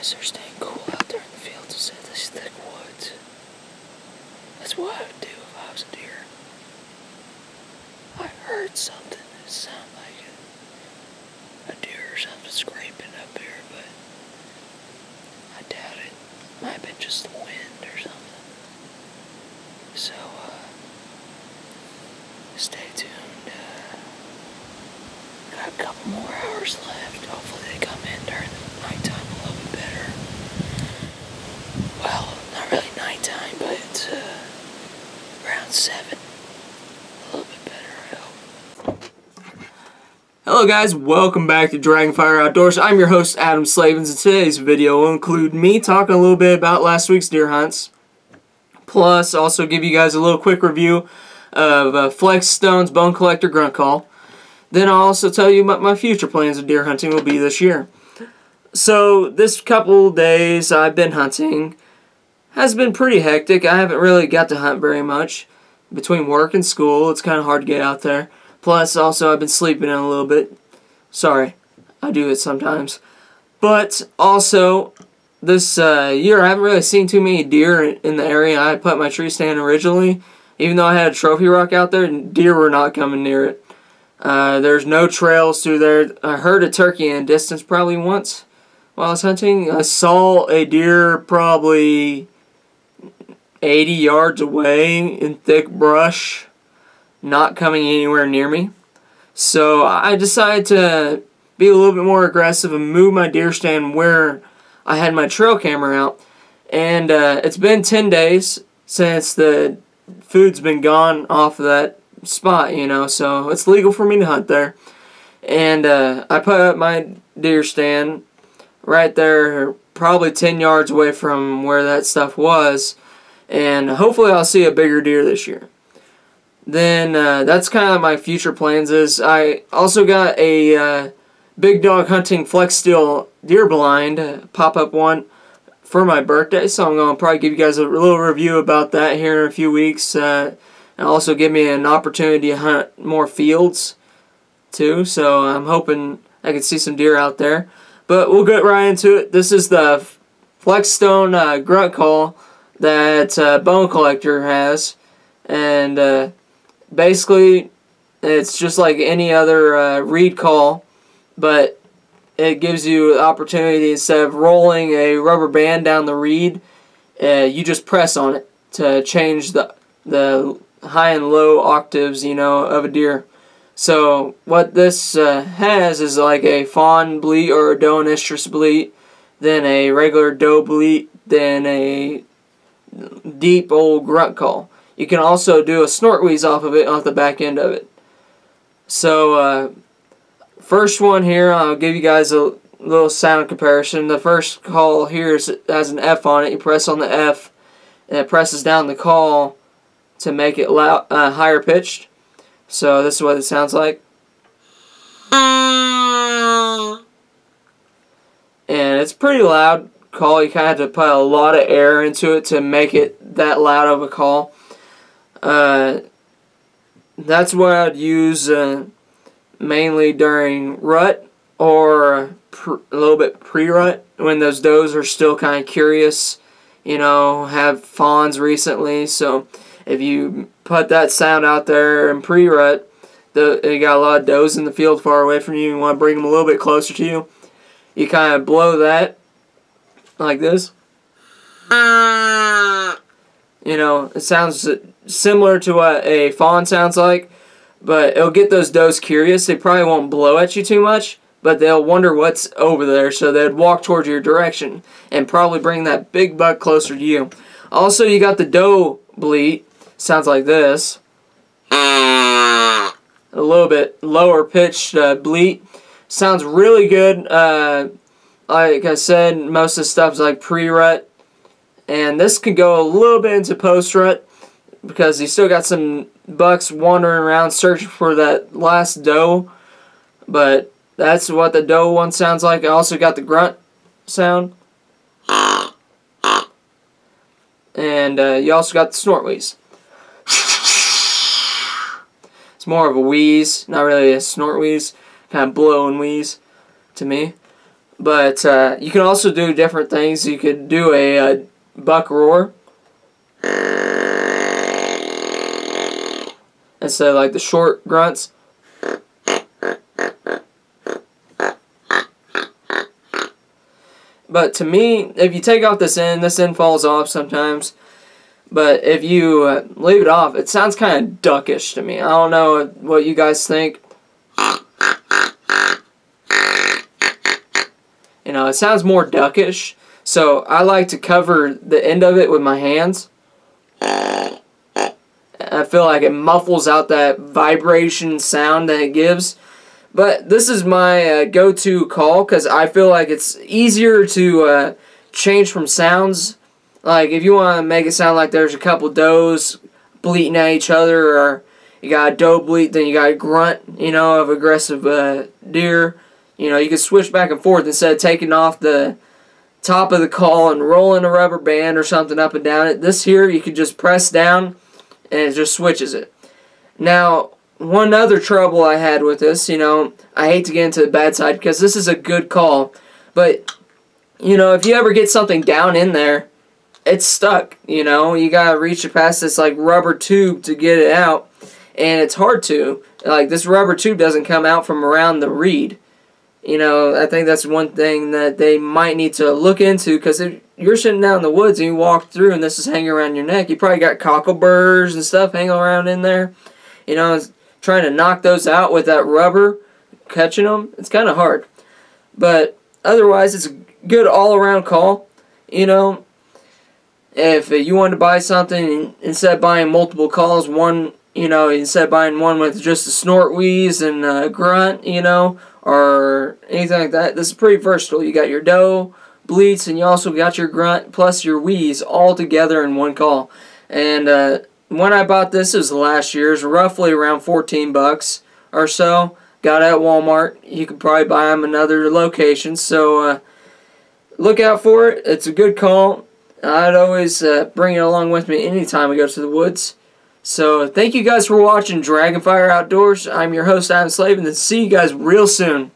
guys are staying cool out there in the fields instead of these thick woods. That's what I would do if I was a deer. I heard something that sounded like a deer or something scraping up here, but I doubt it. Might have been just the wind or something. So, stay tuned. Got a couple more hours left. Hopefully they come in during the nighttime a little bit better. Well, not really nighttime, but it's around 7. A little bit better, I hope. Hello guys, welcome back to Dragonfire Outdoors. I'm your host, Adam Slavens, and today's video will include me talking a little bit about last week's deer hunts. Plus, also give you guys a little quick review of Flexstone's Bone Collector Grunt Call. Then I'll also tell you what my future plans of deer hunting will be this year. So, this couple days I've been hunting has been pretty hectic. I haven't really got to hunt very much. Between work and school, it's kind of hard to get out there. Plus, also, I've been sleeping in a little bit. Sorry, I do it sometimes. But, also, this year I haven't really seen too many deer in the area I put my tree stand originally. Even though I had a trophy rock out there, deer were not coming near it. There's no trails through there. I heard a turkey in the distance probably once while I was hunting. I saw a deer probably 80 yards away in thick brush, not coming anywhere near me. So I decided to be a little bit more aggressive and move my deer stand where I had my trail camera out. And it's been 10 days since the food's been gone off of that spot, you know, so it's legal for me to hunt there. And I put up my deer stand right there, probably 10 yards away from where that stuff was, and hopefully I'll see a bigger deer this year. Then that's kind of my future plans. Is I also got a big dog hunting Flexstone deer blind, pop-up one, for my birthday, so I'm going to probably give you guys a little review about that here in a few weeks. And also give me an opportunity to hunt more fields too, so I'm hoping I can see some deer out there. But we'll get right into it. This is the Flexstone Grunt Call that Bone Collector has, and basically it's just like any other reed call, but it gives you the opportunity, instead of rolling a rubber band down the reed, you just press on it to change the high and low octaves, you know, of a deer. So what this has is like a fawn bleat or a doe and estrus bleat, then a regular doe bleat, then a deep old grunt call. You can also do a snort wheeze off of it, off the back end of it. So first one here, I'll give you guys a little sound comparison. The first call here has an F on it. You press on the F and it presses down the call to make it loud, higher pitched. So this is what it sounds like. And it's pretty loud call. You kind of have to put a lot of air into it to make it that loud of a call. That's what I'd use mainly during rut, or a little bit pre-rut, when those does are still kind of curious, you know, have fawns recently. So if you put that sound out there in pre-rut, you got a lot of does in the field far away from you, you want to bring them a little bit closer to you, you kind of blow that like this. You know, it sounds similar to what a fawn sounds like, but it'll get those does curious. They probably won't blow at you too much, but they'll wonder what's over there, so they'd walk towards your direction and probably bring that big buck closer to you. Also, you got the doe bleat. Sounds like this. A little bit lower pitched bleat. Sounds really good. Like I said, most of the stuff's like pre-rut. And this could go a little bit into post-rut, because you still got some bucks wandering around searching for that last doe. But that's what the doe one sounds like. I also got the grunt sound. And you also got the snort wheeze. It's more of a wheeze, not really a snort wheeze. Kind of blow and wheeze to me. But you can also do different things. You could do a buck roar instead of like the short grunts. But to me, if you take off this end falls off sometimes. But if you leave it off, it sounds kind of duckish to me. I don't know what you guys think. You know, it sounds more duckish. So I like to cover the end of it with my hands. I feel like it muffles out that vibration sound that it gives. But this is my go-to call because I feel like it's easier to change from sounds. Like if you want to make it sound like there's a couple does bleating at each other, or you got a doe bleat, then you got a grunt, you know, of aggressive deer. You know, you can switch back and forth instead of taking off the top of the call and rolling a rubber band or something up and down it. This here, you can just press down and it just switches it. Now, one other trouble I had with this, you know, I hate to get into the bad side because this is a good call, but, you know, if you ever get something down in there, it's stuck, you know. You gotta reach past this, like, rubber tube to get it out, and it's hard to. Like, this rubber tube doesn't come out from around the reed. You know, I think that's one thing that they might need to look into, because if you're sitting down in the woods and you walk through and this is hanging around your neck, you probably got cockleburrs and stuff hanging around in there. You know, trying to knock those out with that rubber, catching them, it's kind of hard. But otherwise, it's a good all-around call. You know, if you wanted to buy something, instead of buying multiple calls, one, you know, instead of buying one with just a snort, wheeze, and a grunt, you know, or anything like that, this is pretty versatile. You got your doe, bleats, and you also got your grunt plus your wheeze all together in one call. And when I bought this, it was last year's, roughly around 14 bucks or so. Got it at Walmart. You could probably buy them in other locations. So look out for it. It's a good call. I'd always bring it along with me anytime I go to the woods. So thank you guys for watching Dragonfire Outdoors. I'm your host, Adam Slave, and see you guys real soon.